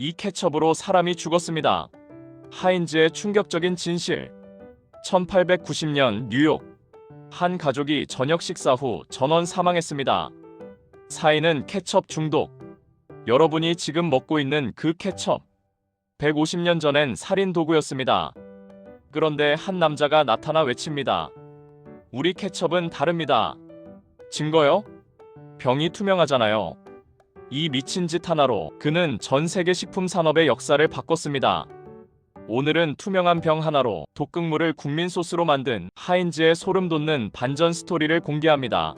이 케첩으로 사람이 죽었습니다. 하인즈의 충격적인 진실. 1890년 뉴욕. 한 가족이 저녁 식사 후 전원 사망했습니다. 사인은 케첩 중독. 여러분이 지금 먹고 있는 그 케첩. 150년 전엔 살인 도구였습니다. 그런데 한 남자가 나타나 외칩니다. 우리 케첩은 다릅니다. 증거요? 병이 투명하잖아요. 이 미친 짓 하나로 그는 전 세계 식품 산업의 역사를 바꿨습니다. 오늘은 투명한 병 하나로 독극물을 국민 소스로 만든 하인즈의 소름 돋는 반전 스토리를 공개합니다.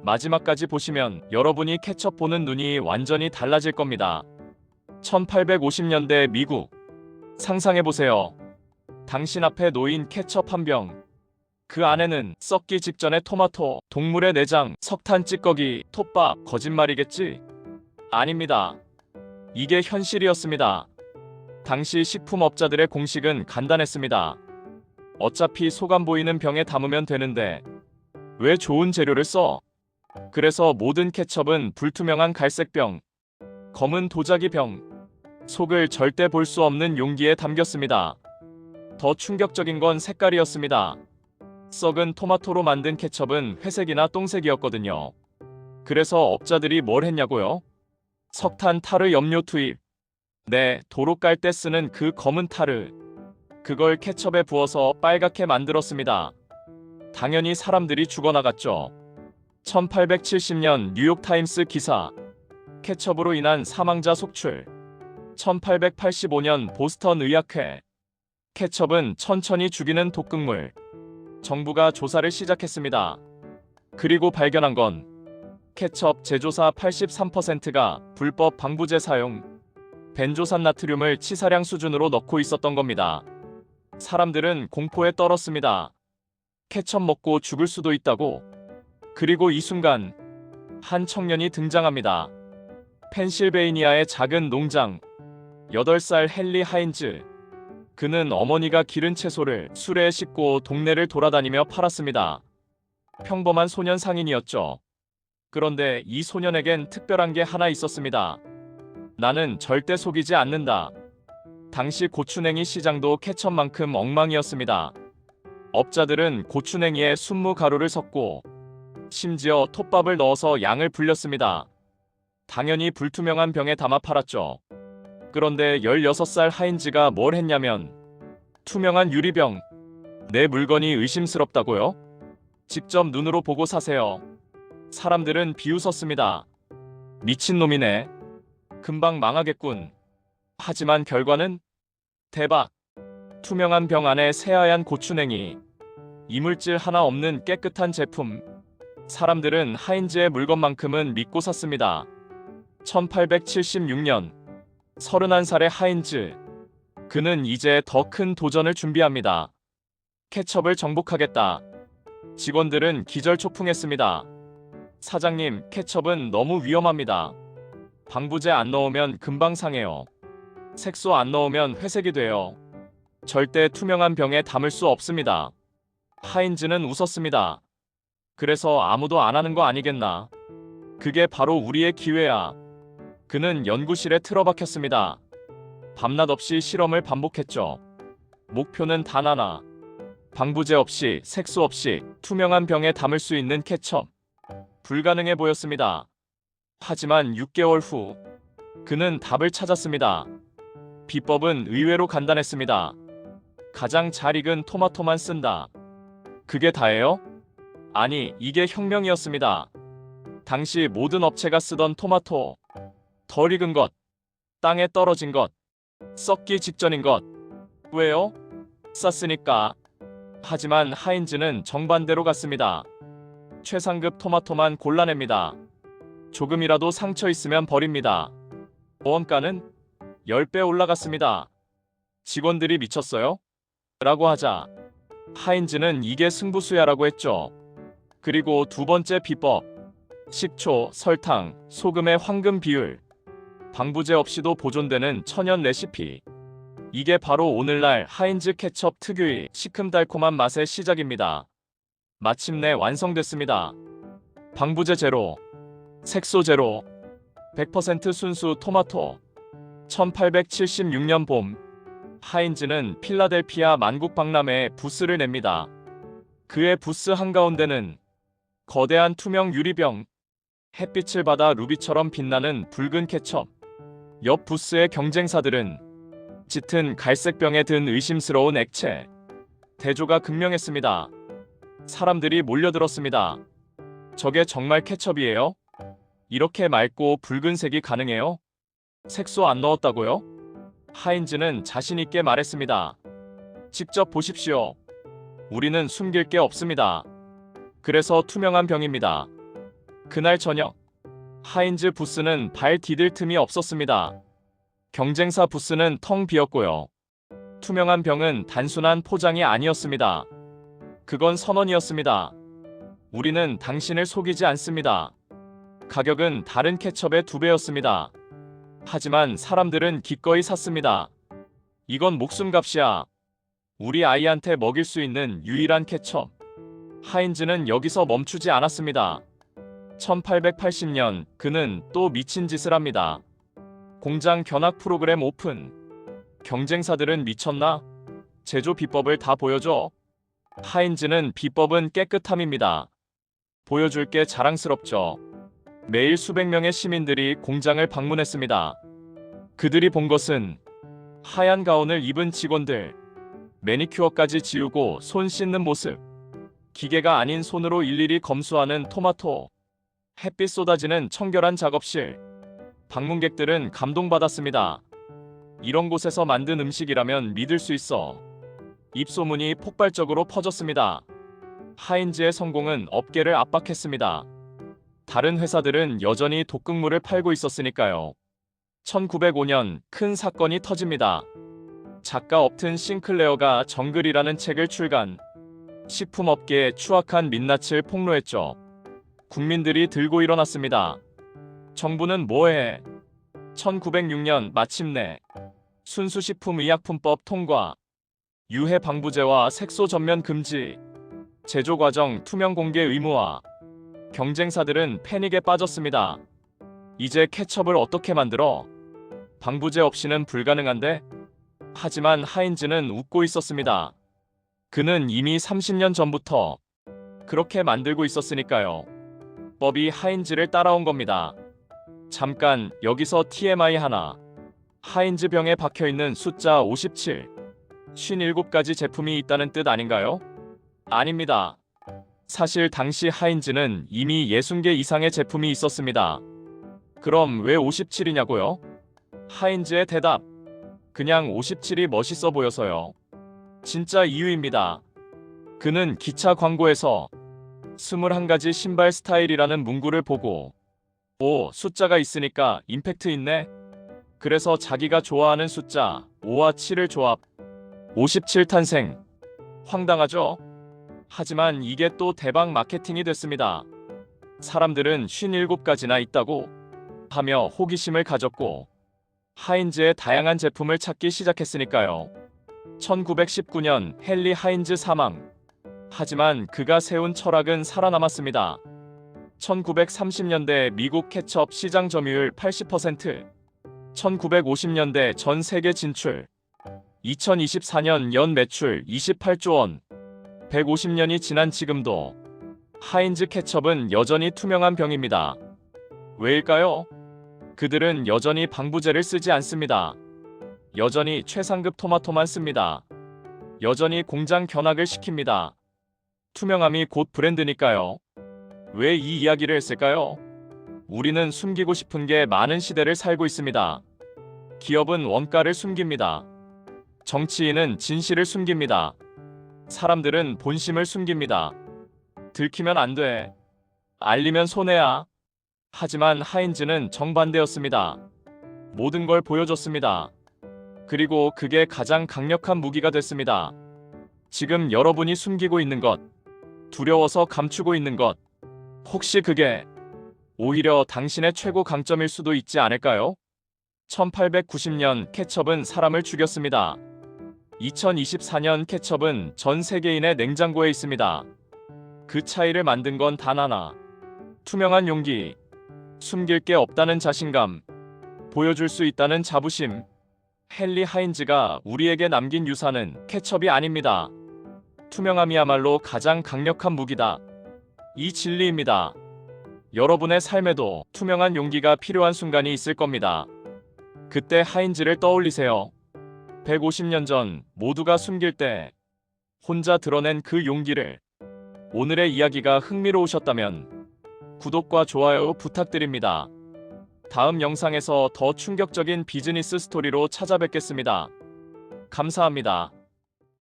마지막까지 보시면 여러분이 케첩 보는 눈이 완전히 달라질 겁니다. 1850년대 미국. 상상해보세요. 당신 앞에 놓인 케첩 한 병. 그 안에는 썩기 직전의 토마토, 동물의 내장, 석탄 찌꺼기, 톱밥. 거짓말이겠지? 아닙니다. 이게 현실이었습니다. 당시 식품업자들의 공식은 간단했습니다. 어차피 속 안 보이는 병에 담으면 되는데 왜 좋은 재료를 써? 그래서 모든 케첩은 불투명한 갈색병, 검은 도자기병, 속을 절대 볼 수 없는 용기에 담겼습니다. 더 충격적인 건 색깔이었습니다. 썩은 토마토로 만든 케첩은 회색이나 똥색이었거든요. 그래서 업자들이 뭘 했냐고요? 석탄 타르 염료 투입. 네, 도로 깔 때 쓰는 그 검은 타르. 그걸 케첩에 부어서 빨갛게 만들었습니다. 당연히 사람들이 죽어나갔죠. 1870년 뉴욕타임스 기사. 케첩으로 인한 사망자 속출. 1885년 보스턴 의학회. 케첩은 천천히 죽이는 독극물. 정부가 조사를 시작했습니다. 그리고 발견한 건 케첩 제조사 83%가 불법 방부제 사용, 벤조산 나트륨을 치사량 수준으로 넣고 있었던 겁니다. 사람들은 공포에 떨었습니다. 케첩 먹고 죽을 수도 있다고. 그리고 이 순간 한 청년이 등장합니다. 펜실베이니아의 작은 농장. 8살 헨리 하인즈. 그는 어머니가 기른 채소를 수레에 싣고 동네를 돌아다니며 팔았습니다. 평범한 소년 상인이었죠. 그런데 이 소년에겐 특별한 게 하나 있었습니다. 나는 절대 속이지 않는다. 당시 고추냉이 시장도 케첩만큼 엉망이었습니다. 업자들은 고추냉이에 순무 가루를 섞고 심지어 톱밥을 넣어서 양을 불렸습니다. 당연히 불투명한 병에 담아 팔았죠. 그런데 16살 하인즈가 뭘 했냐면 투명한 유리병. 내 물건이 의심스럽다고요? 직접 눈으로 보고 사세요. 사람들은 비웃었습니다. 미친놈이네. 금방 망하겠군. 하지만 결과는 대박. 투명한 병 안에 새하얀 고추냉이. 이물질 하나 없는 깨끗한 제품. 사람들은 하인즈의 물건만큼은 믿고 샀습니다. 1876년 31살의 하인즈. 그는 이제 더 큰 도전을 준비합니다. 케첩을 정복하겠다. 직원들은 기절초풍했습니다. 사장님, 케첩은 너무 위험합니다. 방부제 안 넣으면 금방 상해요. 색소 안 넣으면 회색이 돼요. 절대 투명한 병에 담을 수 없습니다. 하인즈는 웃었습니다. 그래서 아무도 안 하는 거 아니겠나. 그게 바로 우리의 기회야. 그는 연구실에 틀어박혔습니다. 밤낮 없이 실험을 반복했죠. 목표는 단 하나. 방부제 없이, 색소 없이 투명한 병에 담을 수 있는 케첩. 불가능해 보였습니다. 하지만 6개월 후 그는 답을 찾았습니다. 비법은 의외로 간단했습니다. 가장 잘 익은 토마토만 쓴다. 그게 다예요? 아니, 이게 혁명이었습니다. 당시 모든 업체가 쓰던 토마토. 덜 익은 것, 땅에 떨어진 것, 썩기 직전인 것. 왜요? 쌌으니까. 하지만 하인즈는 정반대로 갔습니다. 최상급 토마토만 골라냅니다. 조금이라도 상처 있으면 버립니다. 보험가는 10배 올라갔습니다. 직원들이 미쳤어요? 라고 하자 하인즈는 이게 승부수야라고 했죠. 그리고 두 번째 비법. 식초, 설탕, 소금의 황금 비율. 방부제 없이도 보존되는 천연 레시피. 이게 바로 오늘날 하인즈 케첩 특유의 시큼달콤한 맛의 시작입니다. 마침내 완성됐습니다. 방부제 제로, 색소 제로, 100% 순수 토마토. 1876년 봄, 하인즈는 필라델피아 만국 박람회에 부스를 냅니다. 그의 부스 한가운데는 거대한 투명 유리병, 햇빛을 받아 루비처럼 빛나는 붉은 케첩. 옆 부스의 경쟁사들은 짙은 갈색 병에 든 의심스러운 액체. 대조가 극명했습니다. 사람들이 몰려들었습니다. 저게 정말 케첩이에요? 이렇게 맑고 붉은색이 가능해요? 색소 안 넣었다고요? 하인즈는 자신있게 말했습니다. 직접 보십시오. 우리는 숨길 게 없습니다. 그래서 투명한 병입니다. 그날 저녁, 하인즈 부스는 발 디딜 틈이 없었습니다. 경쟁사 부스는 텅 비었고요. 투명한 병은 단순한 포장이 아니었습니다. 그건 선언이었습니다. 우리는 당신을 속이지 않습니다. 가격은 다른 케첩의 2배였습니다. 하지만 사람들은 기꺼이 샀습니다. 이건 목숨값이야. 우리 아이한테 먹일 수 있는 유일한 케첩. 하인즈는 여기서 멈추지 않았습니다. 1880년 그는 또 미친 짓을 합니다. 공장 견학 프로그램 오픈. 경쟁사들은 미쳤나? 제조 비법을 다 보여줘. 하인즈는 비법은 깨끗함입니다. 보여줄 게 자랑스럽죠. 매일 수백 명의 시민들이 공장을 방문했습니다. 그들이 본 것은 하얀 가운을 입은 직원들, 매니큐어까지 지우고 손 씻는 모습, 기계가 아닌 손으로 일일이 검수하는 토마토, 햇빛 쏟아지는 청결한 작업실. 방문객들은 감동받았습니다. 이런 곳에서 만든 음식이라면 믿을 수 있어. 입소문이 폭발적으로 퍼졌습니다. 하인즈의 성공은 업계를 압박했습니다. 다른 회사들은 여전히 독극물을 팔고 있었으니까요. 1905년 큰 사건이 터집니다. 작가 업튼 싱클레어가 정글이라는 책을 출간. 식품업계의 추악한 민낯을 폭로했죠. 국민들이 들고 일어났습니다. 정부는 뭐해? 1906년 마침내 순수식품의약품법 통과, 유해 방부제와 색소 전면 금지, 제조 과정 투명 공개 의무화. 경쟁사들은 패닉에 빠졌습니다. 이제 케첩을 어떻게 만들어? 방부제 없이는 불가능한데? 하지만 하인즈는 웃고 있었습니다. 그는 이미 30년 전부터 그렇게 만들고 있었으니까요. 법이 하인즈를 따라온 겁니다. 잠깐 여기서 TMI 하나. 하인즈 병에 박혀있는 숫자 57. 57가지 제품이 있다는 뜻 아닌가요? 아닙니다. 사실 당시 하인즈는 이미 60개 이상의 제품이 있었습니다. 그럼 왜 57이냐고요? 하인즈의 대답. 그냥 57이 멋있어 보여서요. 진짜 이유입니다. 그는 기차 광고에서 21가지 신발 스타일이라는 문구를 보고 숫자가 있으니까 임팩트 있네. 그래서 자기가 좋아하는 숫자 5와 7을 조합. 57 탄생. 황당하죠? 하지만 이게 또 대박 마케팅이 됐습니다. 사람들은 57가지나 있다고 하며 호기심을 가졌고 하인즈의 다양한 제품을 찾기 시작했으니까요. 1919년 헨리 하인즈 사망. 하지만 그가 세운 철학은 살아남았습니다. 1930년대 미국 케첩 시장 점유율 80%, 1950년대 전 세계 진출, 2024년 연 매출 28조 원. 150년이 지난 지금도 하인즈 케첩은 여전히 투명한 병입니다. 왜일까요? 그들은 여전히 방부제를 쓰지 않습니다. 여전히 최상급 토마토만 씁니다. 여전히 공장 견학을 시킵니다. 투명함이 곧 브랜드니까요. 왜 이 이야기를 했을까요? 우리는 숨기고 싶은 게 많은 시대를 살고 있습니다. 기업은 원가를 숨깁니다. 정치인은 진실을 숨깁니다. 사람들은 본심을 숨깁니다. 들키면 안 돼. 알리면 손해야. 하지만 하인즈는 정반대였습니다. 모든 걸 보여줬습니다. 그리고 그게 가장 강력한 무기가 됐습니다. 지금 여러분이 숨기고 있는 것, 두려워서 감추고 있는 것, 혹시 그게 오히려 당신의 최고 강점일 수도 있지 않을까요? 1890년 케첩은 사람을 죽였습니다. 2024년 케첩은 전 세계인의 냉장고에 있습니다. 그 차이를 만든 건 단 하나. 투명한 용기. 숨길 게 없다는 자신감. 보여줄 수 있다는 자부심. 헨리 하인즈가 우리에게 남긴 유산은 케첩이 아닙니다. 투명함이야말로 가장 강력한 무기다. 이 진리입니다. 여러분의 삶에도 투명한 용기가 필요한 순간이 있을 겁니다. 그때 하인즈를 떠올리세요. 150년 전 모두가 숨길 때 혼자 드러낸 그 용기를. 오늘의 이야기가 흥미로우셨다면 구독과 좋아요 부탁드립니다. 다음 영상에서 더 충격적인 비즈니스 스토리로 찾아뵙겠습니다. 감사합니다.